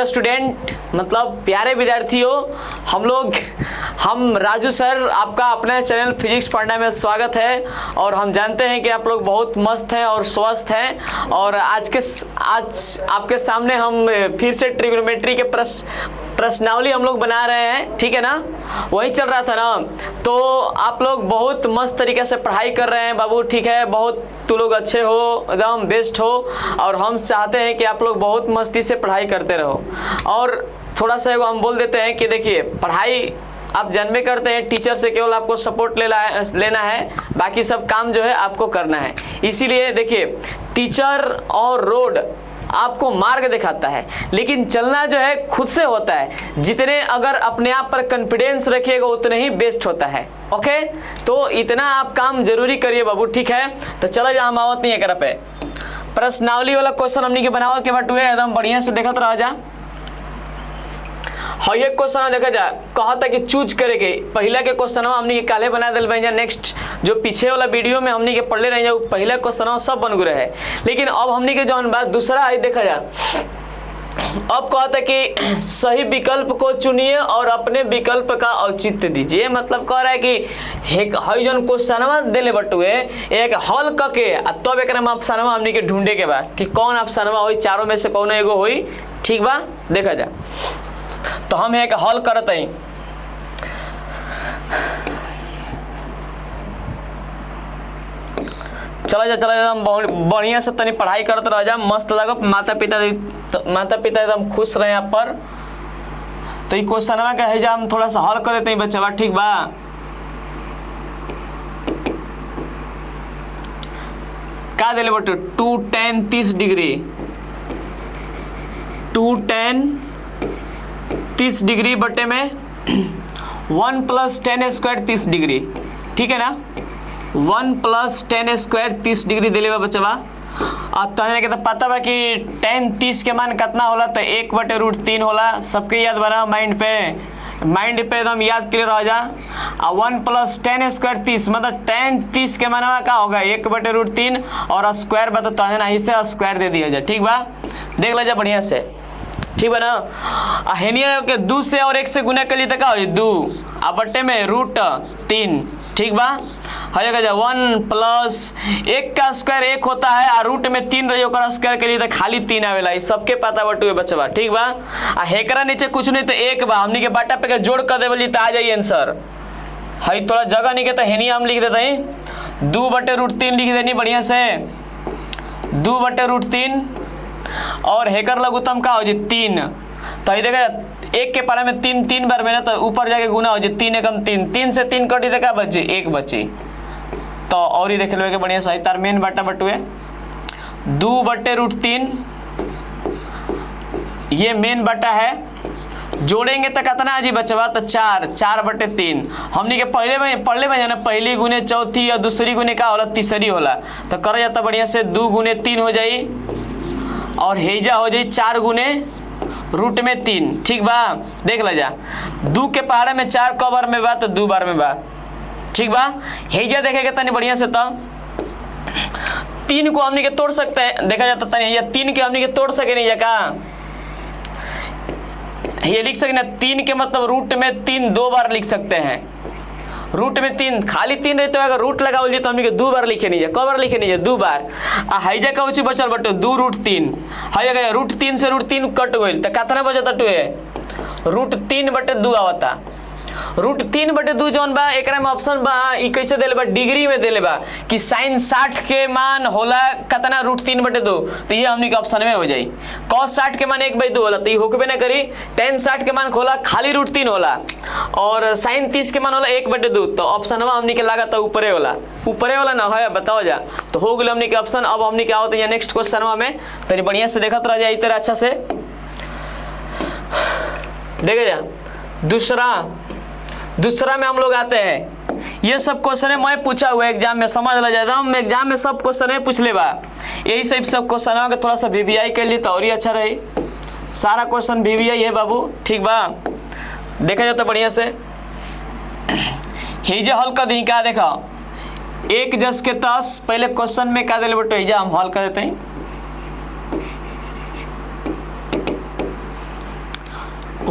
Dear student, मतलब प्यारे विद्यार्थियों, हम राजू सर, आपका अपने चैनल फिजिक्स पढ़ने में स्वागत है। और हम जानते हैं कि आप लोग बहुत मस्त हैं और स्वस्थ हैं। और आज आपके सामने हम फिर से ट्रिग्नोमेट्री के प्रश्नावली हम लोग बना रहे हैं, ठीक है ना। वही चल रहा था ना, तो आप लोग बहुत मस्त तरीके से पढ़ाई कर रहे हैं बाबू, ठीक है। बहुत तुम लोग अच्छे हो, एकदम बेस्ट हो। और हम चाहते हैं कि आप लोग बहुत मस्ती से पढ़ाई करते रहो। और थोड़ा सा हम बोल देते हैं कि देखिए, पढ़ाई आप जन्मे करते हैं, टीचर से केवल आपको सपोर्ट लेना है, बाकी सब काम जो है आपको करना है। इसीलिए देखिए, टीचर और रोड आपको मार्ग दिखाता है, लेकिन चलना जो है खुद से होता है। जितने अगर अपने आप पर कॉन्फिडेंस रखिएगा उतने ही बेस्ट होता है। ओके, तो इतना आप काम जरूरी करिए बाबू, ठीक है। तो चलो जा, हम आवत नहीं है कर पे प्रश्नावली वाला क्वेश्चन हमनी के बनावत के बटुए एकदम बढ़िया से देखत रह जा। हाँ, ये क्वेश्चन देखा जा, कहा था कि चूज करेंगे। पहला के क्वेश्चन हमनी के काले बना दिल बन जा। नेक्स्ट जो पीछे वाला वीडियो में हमनी के पढ़ले रह जा, पहला क्वेश्चन सब बन गए है। लेकिन अब हमनी के जौन बात दूसरा आई देखा जा, अब कहता कि सही विकल्प को चुनिए और अपने विकल्प का औचित्य दीजिए। मतलब कह रहा है कि हई जौन क्वेश्चन दिले बटुए एक हल करके तब एक ऑप्शन हमनी के ढूंढे के बा कि कौन ऑप्शन हो, चारों में से कौन एगो होई, ठीक बा। देखा जा, तो हम एक हल करत हैं। चला जा हम बढ़िया से तनी पढ़ाई करते रह जा, मस्त लगा। माता पिता एकदम खुश रहे यहाँ पर। तो ये क्वेश्चन का है जा, हम थोड़ा सा हल कर देते हैं बच्चा, ठीक बा। का दिले बटू 2 tan 30 डिग्री, 2 tan 30 डिग्री बटे में 1 + tan स्क्वायर 30 डिग्री, ठीक है ना। 1 + tan स्क्वायर 30 डिग्री दिले बच्चा। अब तहने के तो पता बा कि tan 30 के मान कितना होला, तो 1/√3 होला। सबके याद बना, माइंड पे एकदम याद क्लियर हो जा। 1 + tan स्क्वायर 30 मतलब tan 30 के मानवा का होगा 1/√3 और स्क्वायर बता तहने इसे स्क्वायर दे दिया जाए, ठीक बा। देख लो जा बढ़िया से, ठीक बा ना। हेनिया के 2 से और 1 से गुना कर लिए तो क्या हो जाए 2 आ बट्टे में √3, ठीक बा। हो जाएगा 1 + 1 का स्क्वायर 1 होता है और रूट में 3 रही होकर स्क्वायर के लिए तो खाली 3 आवेला। सबके पता बटुए बच्चा, ठीक बा। आ हेकरा नीचे कुछ नहीं तो 1 बा, हमनी के बाटा पे के जोड़ कर देवली तो आ जाइए आंसर। हई थोड़ा जगह नहीं के तो हेनिया हम लिख देते हैं 2/√3 लिख देनी बढ़िया से, 2/√3 और हेकर लघुत्तम का हो जाए 3। तो ये देखा 1 के पारे में 3 बार में ना, तो ऊपर जाके गुना हो जाए 3 एकम 3 से 3 कटी तो क्या बचे 1 बची। तो और ही देख लो बढ़िया सही तार मेन बाटा बटुए 2/√3 ये मेन बाटा है। जोड़ेंगे तो कितना जी बचवा, तो 4/3। हमनी के पहले में जाना पहली गुने चौथी और दूसरी गुने का होला तीसरी होला। तो कर जाता बढ़िया से 2 गुने 3 हो जाई और हेजा हो जाए 4 गुने √3, ठीक बा। देख ला जा 2 के पहाड़े में 4 क बार में बा, तो 2 बार में बा, ठीक बा। हेजा देखेगा तनी बढ़िया से, तो 3 को हमनी के तोड़ सकते हैं। देखा जाता तनी ये 3 के हमनी के तोड़ सके नहीं का, ये लिख सके ना 3 के मतलब रूट में 3 2 बार लिख सकते हैं। रूट में 3 खाली 3 रहते हो, अगर रूट लगाओ तो हमनी के 2 बार लिखे नहीं है। क बार लिखे नहीं है 2 बार। आ हाइजा का उची बचल बटे 2√3 हाइजा √3 से √3 कट गइल, तो कितना बचता टुए √3/2 आवता। √3/2 जौन बा एकरा में ऑप्शन बा ई कैसे देले बा, डिग्री में देले बा कि sin 60 के मान होला कितना √3/2, तो ये हमनी के ऑप्शन में हो जाई। cos 60 के मान 1/2 होला, तो ये होकबे ना करी। tan 60 के मान खोला खाली √3 होला और sin 30 के मान होला 1/2, तो ऑप्शन में हमनी के लागत ऊपरे वाला ना है, बताओ जा। तो हो गेल हमनी के ऑप्शन। अब हमनी के आवत है नेक्स्ट क्वेश्चन में, तनी बढ़िया से देखत रह जाई तेरा अच्छा से देखे जा। दूसरा में हम लोग आते हैं। ये सब क्वेश्चन मैं पूछा हुआ एग्जाम में, समझ ला जाता हूँ। एग्जाम में सब क्वेश्चन पूछ ले बा, यही सब क्वेश्चन के थोड़ा सा VVI के लिए तो और ही अच्छा रही। सारा क्वेश्चन VVI है बाबू, ठीक बा। देखा जाता बढ़िया से हिजा हल कर दी का, देखा 1 जस के 10 पहले क्वेश्चन में का दिले बटो हिजा हम हल कर देते हैं।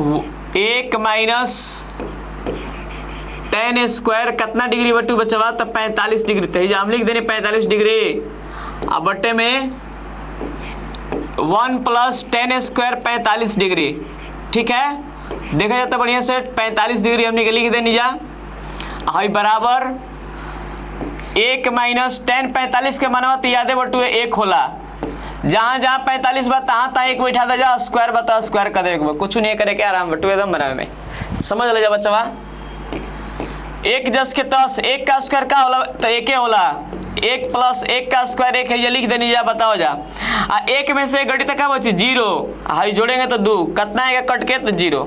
1 माइनस टेन स्क्वायर कितना डिग्री बटू बचवा, तब 45 डिग्री थे, हम लिख देने 45 डिग्री। अब बट्टे में 1 प्लस टेन स्क्वायर 45 डिग्री, ठीक है, देखा जाता बढ़िया से 45 डिग्री हमने लिख देनी जा। हाई बराबर 1 माइनस टेन 45 के मानवा तो यादे बटुए 1 होला, जहाँ जहाँ 45 बात तहाँ तहाँ 1 बैठा था, जा स्क्वायर बता स्क्वायर कर दे, कुछ नहीं करे के आराम बटुए एकदम बनावे में, समझ ले जा बच्चा। 1 जस के 10, 1 का स्क्वायर का होला तो 1 होला, 1 प्लस 1 का स्क्वायर 1 है, ये लिख देनी जा, बताओ जा। 1 में से गणित का बची 0, हाई जोड़ेंगे तो 2, कितना आएगा कट के तो 0।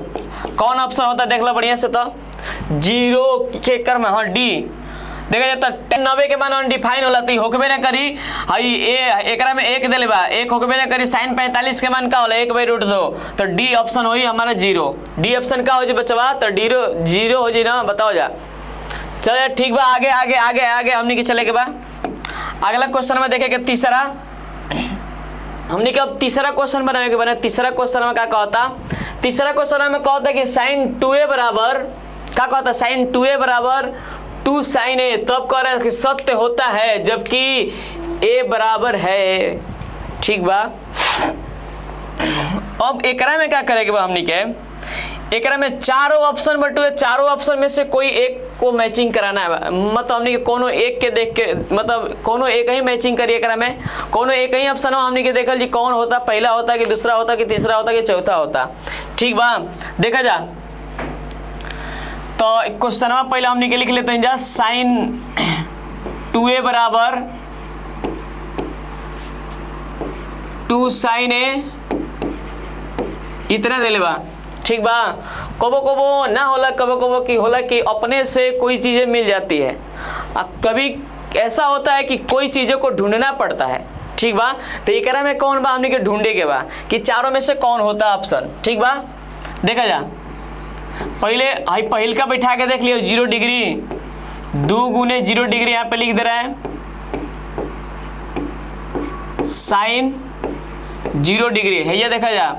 कौन ऑप्शन होता है देख लो बढ़िया से, तो 0 के कर में हाँ डी देखा जाता। 90 के मान अनडिफाइन होला तो होकबे ना करी, हई एकरा में 1 देले बा, 1 होकबे ना करी। साइन 45 के मान का होला 1/√2, तो डी ऑप्शन होई हमारा 0। डी ऑप्शन का हो जी बचवा, तो 0 हो जी ना, बताओ जा। चलो ठीक बा, आगे आगे आगे आगे हमने के चले के बा अगला क्वेश्चन में देखे के तीसरा, हमने के अब तीसरा क्वेश्चन बनाए के बना। तीसरा क्वेश्चन में क्या कहता, तीसरा क्वेश्चन में कहता कि साइन 2a बराबर क्या कहता, साइन 2a बराबर 2 साइन a, तब कह रहा है कि सत्य होता है जबकि a बराबर है, ठीक बा। अब एकरा में क्या करेंगे बा, हमने के एकरा में चारों ऑप्शन बटुए, चारों ऑप्शन में से कोई एक को मैचिंग कराना है, मतलब हमने के कोनो एक के देख के, मतलब कोनो एक ही मैचिंग करिए एकरा में, कोनो एक ही ऑप्शन हमने के देखल जी कौन होता, पहला होता कि दूसरा होता कि तीसरा होता कि चौथा होता, ठीक बा। देखा जा तो क्वेश्चन में पहले हमने के लिख लेते हैं जा, साइन 2a बराबर 2 साइन a इतना दे ले बा, ठीक बा। कबो कबो ना होला, कबो कबो की होला कि अपने से कोई चीजें मिल जाती है, कभी ऐसा होता है कि कोई चीजों को ढूंढना पड़ता है, ठीक बा। तो एकरा में कौन बा हमने के ढूंढे के बा कि चारों में से कौन होता ऑप्शन, ठीक बा। देखा जा पहले हाई पहल का बैठा के देख लियो, 0 डिग्री 2 गुने 0 डिग्री यहाँ पे लिख दे रहा है, साइन 0 डिग्री है, ये देखा जा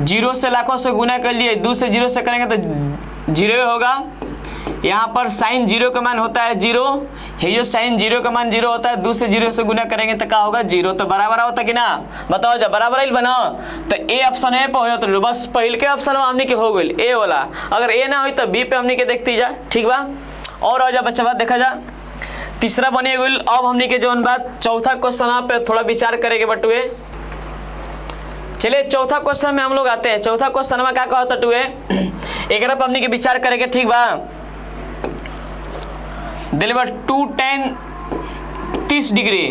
0 से लाखों से गुना कर लिए, 2 से 0 से करेंगे तो 0 होगा। यहाँ पर साइन 0 का मान होता है 0, है जो साइन 0 का मान 0 होता है, 2 से 0 से गुना करेंगे तो क्या होगा 0, तो बराबर होता कि ना, बताओ जब बराबर ही बनाओ तो ए ऑप्शन है पे तो बस पहले के ऑप्शन में हमने के हो गई ए वाला, अगर ए ना हुई तो बी पे हमने के देखती जा, ठीक बा। और आ जा बच्चा बात देखा जा, तीसरा बने गई। अब हमने के जो बात चौथा क्वेश्चन पे थोड़ा विचार करेंगे बटुए। चलिए चौथा क्वेश्चन में हम लोग आते हैं। चौथा क्वेश्चन में क्या कहता टुए, एक हमने के विचार करेंगे, ठीक बा। दिले बा 2 tan 30 डिग्री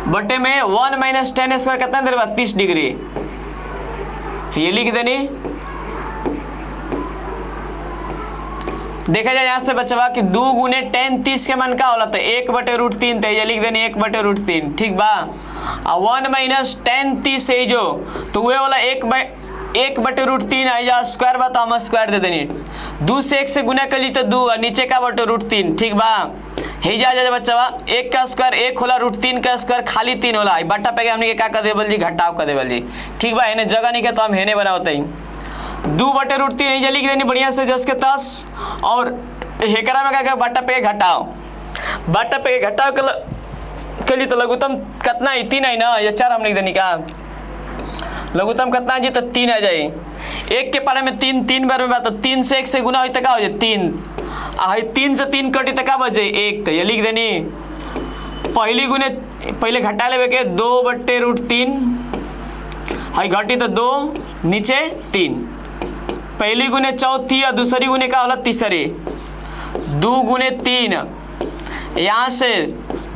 बटे में 1 माइनस टेन स्क्वायर कितना दिले बा 30 डिग्री, ये लिख देनी। देखा जाए यहाँ से बच्चा कि 2 गुने टेन 30 के मान का होला तो 1/√3, तो ये लिख देनी 1/√3, ठीक बा। 1 माइनस टेन 30 है जो, तो वह वाला 1/√3 है जा, स्क्वायर बा तो हम स्क्वायर दे देनी। 2 से 1 से गुना कर ली तो 2 और नीचे का √3, ठीक बा। हे जा बच्चा 1 का स्क्वायर 1 होला, √3 का स्क्वायर खाली 3 होला, बट्टा पे हमने क्या कर देवल जी, घटाव कर देवल जी, ठीक बा। इन्हें जगह नहीं के तो हम हेने बनाते ही 2/√3 लिख देनी बढ़िया से जस के 10, और हेकरा में क्या बट्टा पे घटाओ, बट्टा पे घटाओ के लिए तो लघुत्तम कितना है 3 है ना, या 4 हम लिख देनी का, लघुत्तम कितना जी तो 3 आ जाए। 1 के पारे में 3 बार में बात, तो 3 से 1 से गुना हो तो हो जाए 3, 3 से 3 कटी तो क्या बचे 1, तो ये लिख देनी पहली गुने पहले घटा ले के 2/√3 हाई घटी तो 2 नीचे 3, पहली गुने चौथी और दूसरी गुने का होला तीसरी, 2 गुने 3, यहाँ से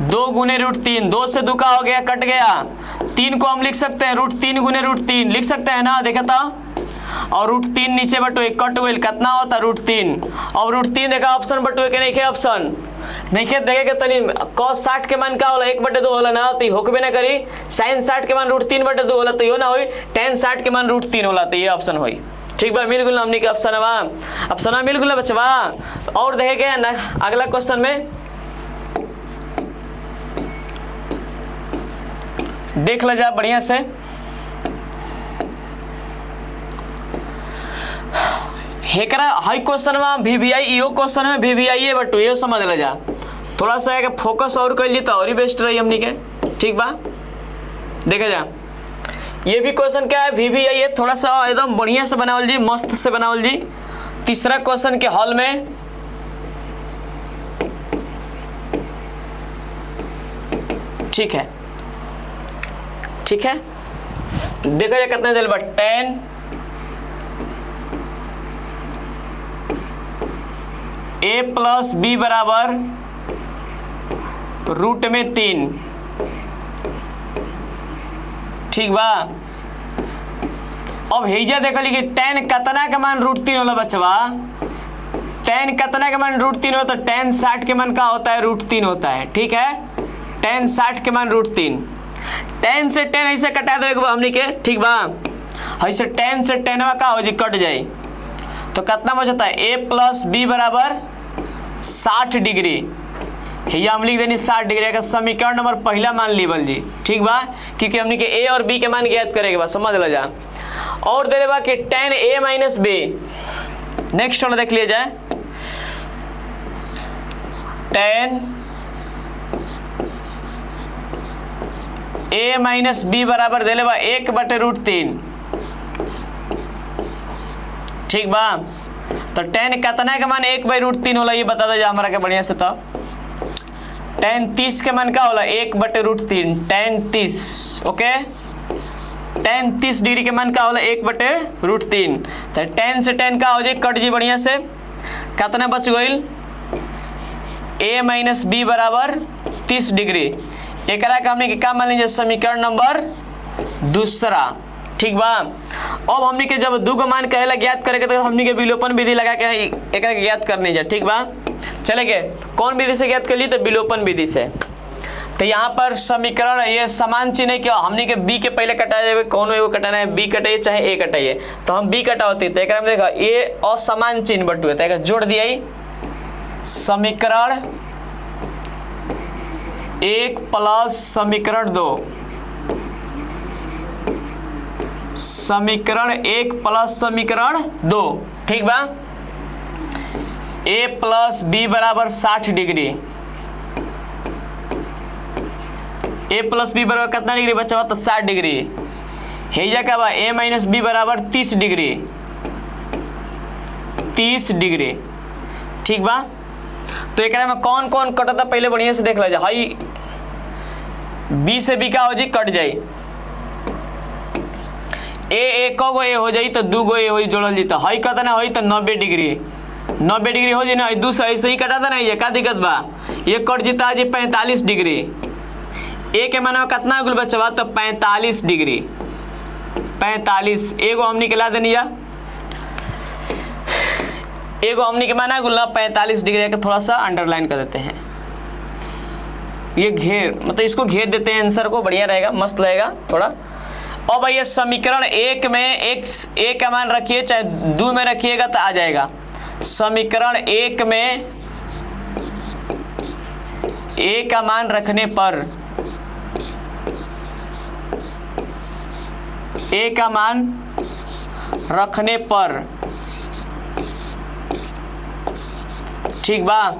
2 गुने √3, 2 से 2 का हो गया कट गया, 3 को हम लिख सकते हैं √3 गुने √3 लिख सकते हैं ना, देखा था। और √3 नीचे बटुए कट गई कितना होता √3, और √3 देखा ऑप्शन बटुए के नहीं ऑप्शन नहीं खे देखे के तनी cos 60 के मान का होला 1/2 होला ना, तो होकबे ना करी। sin 60 के मान √3/2 होला तो यो ना होई, tan 60 के मान √3 होला तो ये ऑप्शन होई, ठीक बा। मिल गुल हमनी के ऑप्शन मिल गुल बचवा। और देखे के ना अगला क्वेश्चन में देख ल जा बढ़िया से, हेकरा हाई क्वेश्चन में VVI इहो क्वेश्चन में VVI है बट ये समझ ले जा थोड़ा सा है फोकस और कर ली तो और ही बेस्ट रही हमनी के। ठीक बा, देखा जा ये भी क्वेश्चन क्या है VVI है, थोड़ा सा एकदम बढ़िया से बनावल जी, मस्त से बनावल जी। तीसरा क्वेश्चन के हॉल में ठीक है, ठीक है, देखा जाए कितने दिल बट 10 a प्लस बी बराबर रूट में 3। ठीक बा, अब हेजा देखली कि 10 कितना के मान रूट 3 होला बचवा, 10 कितना के मान रूट 3 हो तो 10 60 के मान का होता है रूट 3 होता है। ठीक है, 10 60 के मान रूट 3, 10 से 10 ऐसे कटा दो हमनी के। ठीक बा, ऐसे 10 से 10 का हो जी कट जाए तो कितना बचता है a प्लस बी बराबर 60 डिग्री। या हम लिख देनी 60 डिग्री का समीकरण नंबर पहला मान लीवल जी। ठीक बा, क्योंकि हमने के a और b के मान ज्ञात करेंगे बस समझ लो जा। और दे बा कि 10a माइनस b, नेक्स्ट वाला देख लिया जाए 10a माइनस b बराबर दे बा 1/√3। ठीक बा, तो 10 कितना के मान 1/√3 होला ये बता दो जा हमारा के बढ़िया से। तो 10 30 के मान का होला 1/√3, 10 30 ओके, 10 30 डिग्री के मान का होला 1/√3। तो 10 से 10 का हो जाए कट जी बढ़िया से, कितना बच गईल a माइनस बी बराबर 30 डिग्री। एक हमने के क्या मान लीजिए समीकरण नंबर दूसरा। ठीक बा, अब हमने के जब दो मान कहेला ज्ञात करेगा तो हमने के विलोपन विधि लगा के एक ज्ञात करनी जा। ठीक बा, चलेंगे कौन विधि से ज्ञात कर ली तो विलोपन विधि से। तो यहाँ पर समीकरण ये समान चिन्ह है कि हमने के b के पहले कटाया जाए, कौन एगो कटाना है b कटाइए चाहे a कटाइए, तो हम b कटाते तो एक देखा a असमान चिन्ह बटुए तो जोड़ दिया समीकरण 1 प्लस समीकरण 2, समीकरण 1 प्लस समीकरण 2। ठीक बा, a प्लस बी बराबर 60 डिग्री, a प्लस बी बराबर कितना डिग्री बचा हुआ तो 60 डिग्री। हेजा क्या बा a माइनस बी बराबर 30 डिग्री, 30 डिग्री। ठीक बा, तो एक में कौन कौन कटता पहले बढ़िया से देख लो जाए। हाई b से b का हो जाए कट जाए, एक गो ए हो जाई तो 2 गो ए हो जोड़ल जी तो हाई कितना हो तो 90 डिग्री, 90 डिग्री हो जाए ना, 2 से ऐसे ही कटाता नहीं है, क्या दिक्कत बा ये कट जीता जी 45 डिग्री। ए के माना कितना गुल बचवा तो 45 डिग्री, 45 एगो हमनी के ला देनी जा, एगो हमनी के माना गुल 45 डिग्री का थोड़ा सा अंडरलाइन कर देते हैं, ये घेर मतलब इसको घेर देते हैं आंसर को, बढ़िया रहेगा मस्त रहेगा थोड़ा। अब ये समीकरण 1 में एक का मान रखिए चाहे 2 में रखिएगा तो आ जाएगा। समीकरण 1 में a का मान रखने पर, a का मान रखने पर, ठीक बा,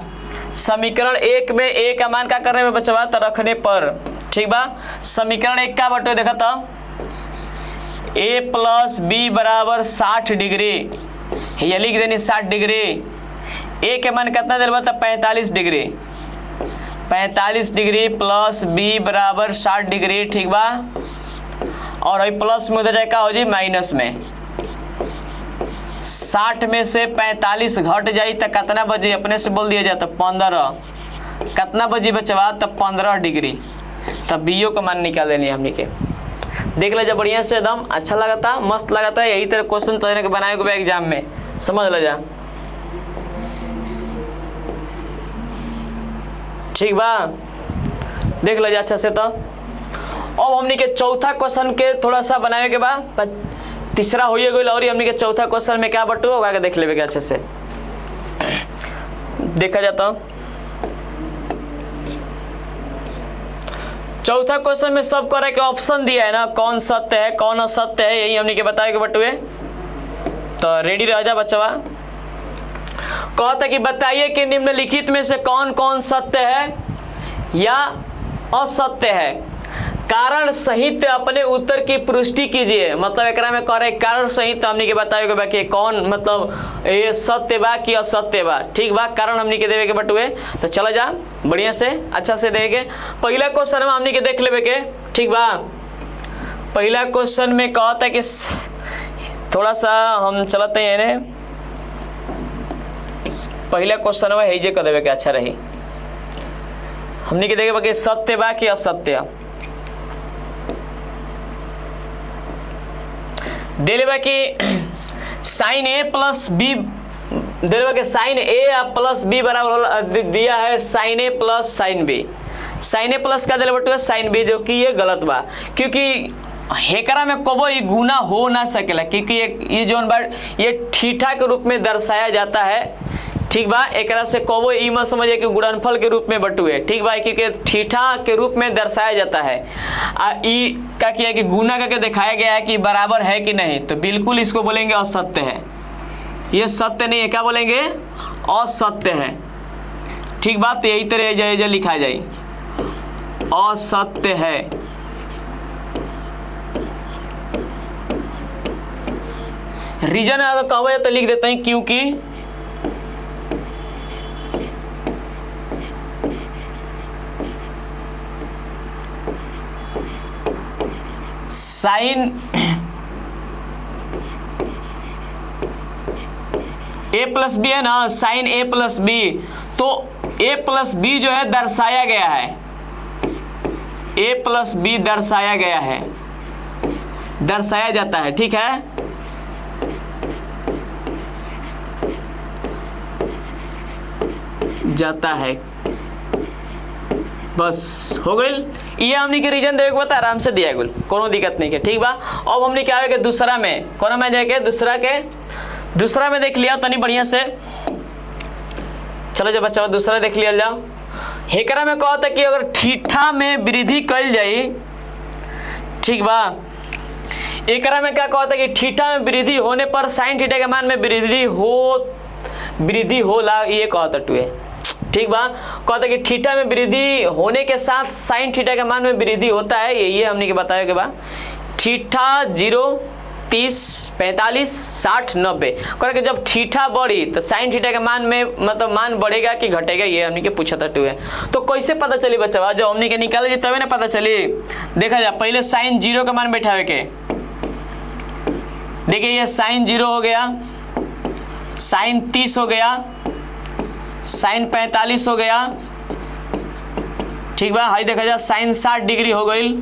समीकरण 1 में a का मान क्या करने में बचवा तो रखने पर। ठीक बा, समीकरण 1 का बटो देखा था a प्लस बी बराबर 60 डिग्री, ये लिख देनी 60 डिग्री, a के मान कितना दिलवा था 45 डिग्री, 45 डिग्री प्लस b बराबर 60 डिग्री। ठीक बा, और वही प्लस में उधर जाएगा हो जी माइनस में, 60 में से 45 घट जाई तो कितना बजे अपने से बोल दिया जाता 15, कितना बजे बचवा तो 15 डिग्री। तब बीओ का मान निकाल लेनी हमने के, देख ले जा बढ़िया से एकदम अच्छा लगा था मस्त लगा था। यही तरह क्वेश्चन तो बनाए हुए एग्जाम में समझ ले जा। ठीक बा, देख ले जा अच्छा से। तो अब हमने के चौथा क्वेश्चन के थोड़ा सा बनाए के बाद तीसरा हो गई और हमने के चौथा क्वेश्चन में क्या बटो होगा देख ले अच्छे से देखा जाता। चौथा क्वेश्चन में सब करे के ऑप्शन दिया है ना, कौन सत्य है कौन असत्य है, यही हमने के बताए के बटुए। तो रेडी रह जा बच्चा। कहता कि बताइए कि निम्नलिखित में से कौन कौन सत्य है या असत्य है, कारण सहित अपने उत्तर की पुष्टि कीजिए। मतलब एकरा में कह रहे कारण सहित हमनी के बताए बा कि कौन मतलब ये सत्य बा कि असत्य बा। ठीक बा, कारण हमनी के देवे के बटुए। तो चला जा बढ़िया से अच्छा से देखे। पहला क्वेश्चन में हमनी के देख लेवे के। ठीक बा, पहला क्वेश्चन में कहता कि थोड़ा सा हम चलते हैं, पहला क्वेश्चन में हेजे कर देवे के अच्छा रही। हमनी के देखे बाकी सत्य बा कि असत्य। दे लेबा कि साइन ए प्लस बी, दे लेबा कि साइन ए प्लस बी बराबर दिया है साइन ए प्लस साइन बी। साइन ए प्लस का दिले बटुआ साइन बी, जो कि ये गलत बा, क्योंकि हेकरा में कबो ये गुना हो ना सकेला, क्योंकि ये जोन बार ये थीटा के रूप में दर्शाया जाता है। ठीक बा, एकरा से कबो ई मत समझिए कि गुणनफल के रूप में बटुए। ठीक बा, क्योंकि थीटा के रूप में दर्शाया जाता है। ई क्या किया कि गुना करके दिखाया गया है कि बराबर है कि नहीं, तो बिल्कुल इसको बोलेंगे असत्य है। ये सत्य नहीं है, क्या बोलेंगे असत्य है। ठीक बात, यही तरह लिखा जाए असत्य है। रीजन अगर कहो तो लिख देते हैं क्योंकि साइन ए प्लस बी है ना, साइन ए प्लस बी, तो ए प्लस बी जो है दर्शाया गया है, ए प्लस बी दर्शाया गया है, दर्शाया जाता है। ठीक है, जाता है, बस हो गई। ये हमने के रीजन देवे के बता आराम से दिया गया, कोनो दिक्कत नहीं है। ठीक बा, अब हमने क्या है दूसरा में, कोनो में जाके दूसरा में देख लिया तनी बढ़िया से। चलो जब बच्चा दूसरा देख लिया जाओ। हेकरा में कहता कि अगर थीटा में वृद्धि कल जाई, ठीक बा, एकरा में क्या कहता कि थीटा में वृद्धि होने पर साइन थीटा के मान में वृद्धि होला, ये कहता टुए। ठीक बा, कहता कि थीटा में वृद्धि होने के साथ साइन थीटा के मान में वृद्धि होता है। ये हमने के बताया के बाद थीटा 0, 30, 45, 60, 90 कर के जब थीटा बढ़ी तो साइन थीटा के मान में मतलब मान बढ़ेगा कि घटेगा, ये हमने के पूछा था टुए। तो कैसे पता चली बच्चा, जब हमने के निकाले तभी ना पता चली। देखा जाए पहले साइन 0 का मान बैठावे के, देखिए ये साइन 0 हो गया, साइन 30 हो गया, साइन 45 हो गया। ठीक बा, हाई देखा जाए साइन 60 डिग्री हो गई,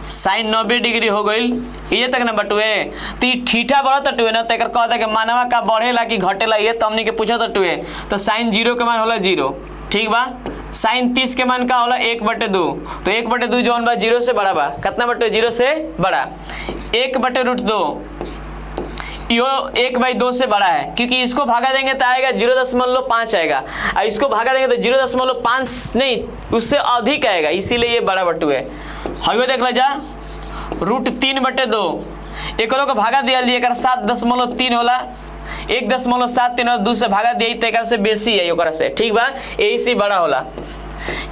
साइन 90 डिग्री हो गई, ये तक ना बटुए। तो ये थीटा बढ़त टुए ना, तो एक कहता कि मानवा का बढ़ेला कि घटेला, ये तो हमने के पूछा टुए। तो साइन 0 के मान होला 0। ठीक बा, साइन 30 के मान का होला 1/2, तो 1/2 जो बा 0 से बड़ा बा, कितना बटे 0 से बड़ा, 1/√2, यो 1/2 से बड़ा है, क्योंकि इसको भागा देंगे तो आएगा 0.5 आएगा, और इसको भागा देंगे तो 0.5 नहीं उससे अधिक आएगा, इसीलिए ये बड़ा बटू है। हवे देख ला जा, √3/2 एक को भागा दिया 7.3 होला, 1.73 2 से भागा दिया तो एक से बेसी है ओकरा से। ठीक बा, यही से बड़ा होला।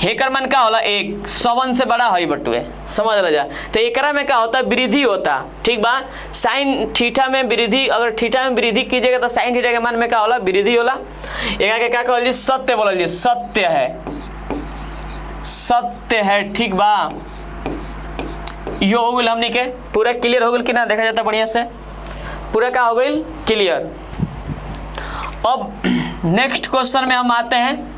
हेकर मन का होला 1 7 से बड़ा है बटुए, समझ ला जा। तो एकरा में क्या होता है, वृद्धि होता। ठीक बा, साइन थीटा में वृद्धि, अगर थीटा में वृद्धि कीजिएगा तो साइन थीटा के मान में क्या होला, वृद्धि होला। एक के क्या कहल जी, सत्य बोलल जी, सत्य है, सत्य है। ठीक बा, यो हो गई हमनी के पूरा क्लियर हो गई कि ना, देखा जाता बढ़िया से पूरा क्या हो गई क्लियर। अब नेक्स्ट क्वेश्चन में हम आते हैं।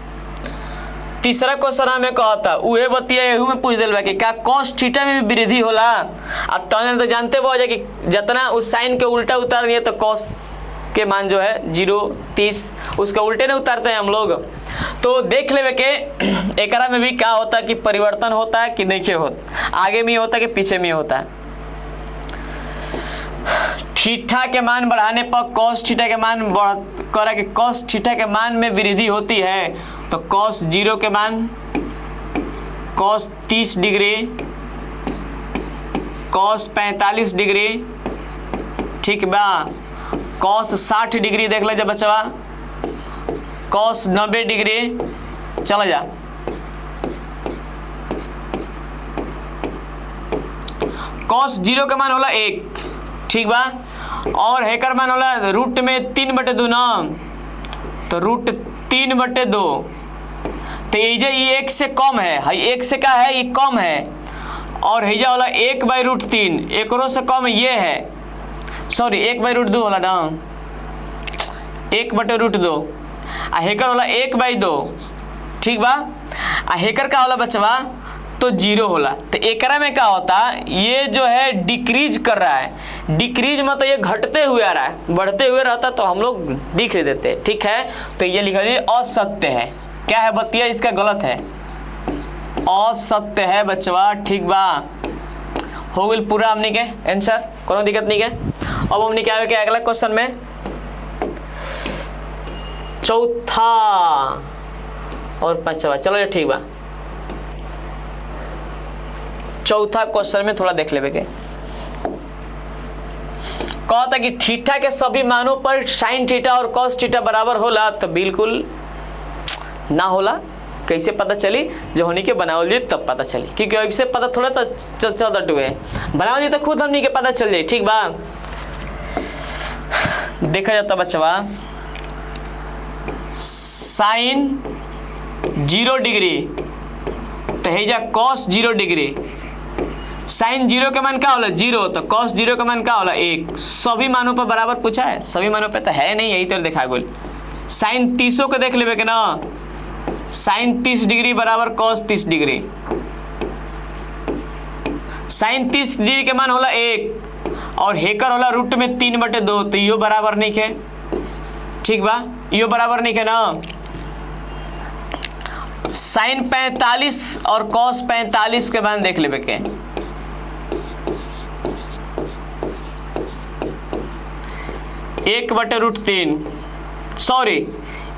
तीसरा क्वेश्चन हमें कहता उहे बतिया एहू में पूछ दिल बा कि क्या cos थीटा में भी वृद्धि होला। अब तो जानते बो कि जितना उस साइन के उल्टा उतारेंगे तो cos के मान जो है 0, 30 उसका उल्टे नहीं उतारते हैं हम लोग। तो देख लेवे के एकरा में भी क्या होता है कि परिवर्तन होता है कि नहीं होता, आगे में होता है कि पीछे में होता है। थीटा के मान बढ़ाने पर cos थीटा के मान करा कि cos थीटा के मान में वृद्धि होती है, तो cos 0 के मान cos 30 डिग्री, cos 45 डिग्री, ठीक बा। कॉस 60 डिग्री देख लीजिए बच्चा, कॉस 90 डिग्री, चला जा। कॉस 0 का मान होला 1, ठीक बा। और हेकर मान होला रूट में 3/2 ना, तो रूट 3/2, तो ये 1 से कम है, 1 से क्या है, ये कम है। और हैजा वाला 1/√3, एकरों से कम ये है, सॉरी 1/√2 होला ना, 1/√2। आ हेकर होला 1/2, ठीक बा। आ हेकर का होला बचवा तो 0 होला। तो एकरा में क्या होता, ये जो है डिक्रीज कर रहा है। डिक्रीज मतलब ये घटते हुए आ रहा है, बढ़ते हुए रहता तो हम लोग लिख देते, ठीक है। तो ये लिखा लीजिए असत्य है। क्या है बतिया, इसका गलत है, असत्य है बचवा, ठीक बा। हो गई पूरा हमने के आंसर, कोनो दिक्कत नहीं है। अब हमने क्या है अगला क्वेश्चन में चौथा और पांचवा, चलो ठीक बा। चौथा क्वेश्चन में थोड़ा देख लेवे के कहता कि थीटा के सभी मानों पर साइन थीटा और कॉस थीटा बराबर होला, तो बिल्कुल ना होला। कैसे पता चली, जो होनी के बनावल जी तब पता चली, क्योंकि ऐसे पता थोड़ा तो चौदह टुए बनावल जी तो खुद हमनी के पता चल जाए, ठीक बा। देखा जाता बच्चा साइन 0 डिग्री तो है जा कॉस 0 डिग्री। साइन 0 का मान क्या होला 0, तो कॉस 0 का मान क्या होला 1। सभी मानों पर बराबर पूछा है, सभी मानों पे तो है नहीं, यही तो देखा गोल। साइन 30 को देख लेवे के ना, साइन 30 डिग्री बराबर कॉस 30 डिग्री। साइन 30 डिग्री के मान होला 1 और हेकर होला रूट में 3/2, तो यो बराबर नहीं है, ठीक बा, यो बराबर नहीं है ना। साइन 45 और कॉस 45 के मान देख लेवे के, 1/√3, सॉरी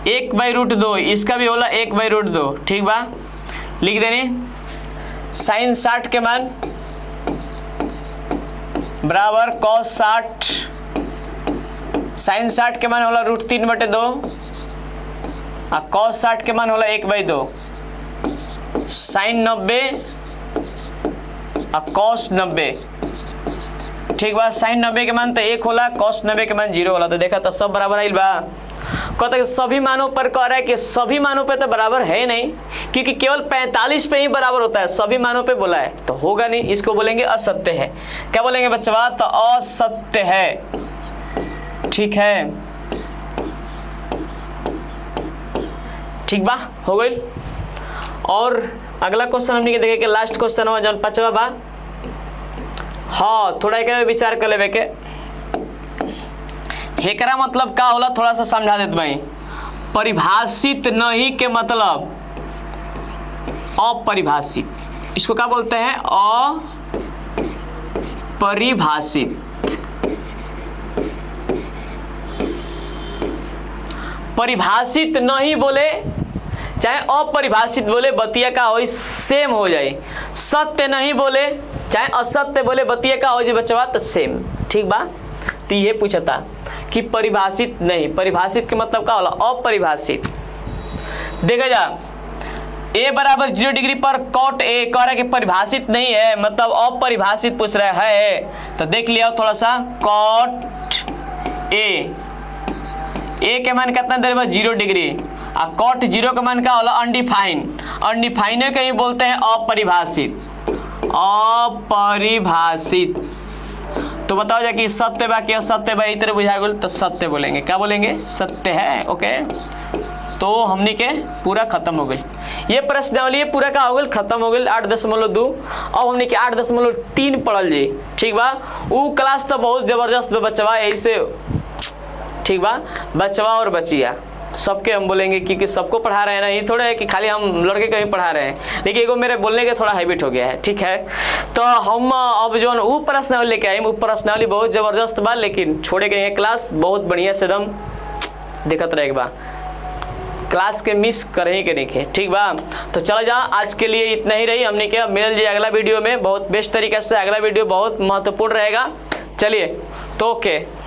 1/√2, इसका भी होला 1/√2, ठीक बा। लिख देनी साइन 60 के मान बराबर कॉस 60, साइन 60 के मान होला √3/2 और कॉस 60 के मान होला 1/2। साइन 90 और कॉस 90, ठीक बा। साइन 90 के मान तो 1 होला, कॉस 90 के मान 0 होला, तो देखा तो सब बराबर आइल बा। कहता है सभी मानों पर कह रहा है कि सभी मानों पे तो बराबर है नहीं, क्योंकि केवल 45 पे ही बराबर होता है, सभी मानों पे बोला है तो होगा नहीं, इसको बोलेंगे असत्य है। क्या बोलेंगे बच्चा, तो असत्य है, ठीक है, ठीक बा, हो गई। और अगला क्वेश्चन हमने देखे कि लास्ट क्वेश्चन हुआ जब 5वां बा। हाँ थोड़ा एक विचार कर लेवे के, हेकरा मतलब का होला थोड़ा सा समझा देते भाई। परिभाषित नहीं के मतलब अपरिभाषित, इसको क्या बोलते हैं, अपरिभाषित। परिभाषित नहीं बोले चाहे अपरिभाषित बोले, बतिया का हो सेम हो जाए। सत्य नहीं बोले चाहे असत्य बोले, बतिया का हो जाए बच्चा तो सेम, ठीक बा। तो ये पूछा था कि परिभाषित नहीं, परिभाषित के मतलब क्या होला अपरिभाषित। देखा जा a बराबर 0 डिग्री पर कॉट a कह रहा है कि परिभाषित नहीं है, मतलब अपरिभाषित पूछ रहा है। तो देख लिया थोड़ा सा, कॉट a के मान कितना दे 0 डिग्री और कॉट 0 का मान क्या होला अनडिफाइन। अनडिफाइन कहीं बोलते हैं अपरिभाषित, अपरिभाषित। तो बताओ जा कि सत्य बा कि असत्य बा, इतने बुझा गल तो सत्य बोलेंगे। क्या बोलेंगे, सत्य है, ओके। तो हमनी के पूरा खत्म हो गई, ये प्रश्नावली पूरा का हो गई, खत्म हो गई 8.2। अब हमने के 8.3 पढ़ल जी, ठीक बा। वो क्लास तो बहुत जबरदस्त बच्चा, यही से ठीक बा, बचवा और बचिया सबके हम बोलेंगे, क्योंकि सबको पढ़ा रहे हैं ना, ये थोड़ा है कि खाली हम लड़के को ही पढ़ा रहे हैं, लेकिन एगो मेरे बोलने के थोड़ा हैबिट हो गया है, ठीक है। तो हम अब जो वो प्रश्नावली लेके आए, वो प्रश्नावली बहुत जबरदस्त बा, लेकिन छोड़े गए हैं क्लास बहुत बढ़िया से एकदम देखत रहेगा बा, क्लास के मिस करें के नहीं, ठीक बा। तो चला जा, आज के लिए इतना ही रही। हमने क्या मिल जाए अगला वीडियो में बहुत बेस्ट तरीके से, अगला वीडियो बहुत महत्वपूर्ण रहेगा। चलिए तो ओके।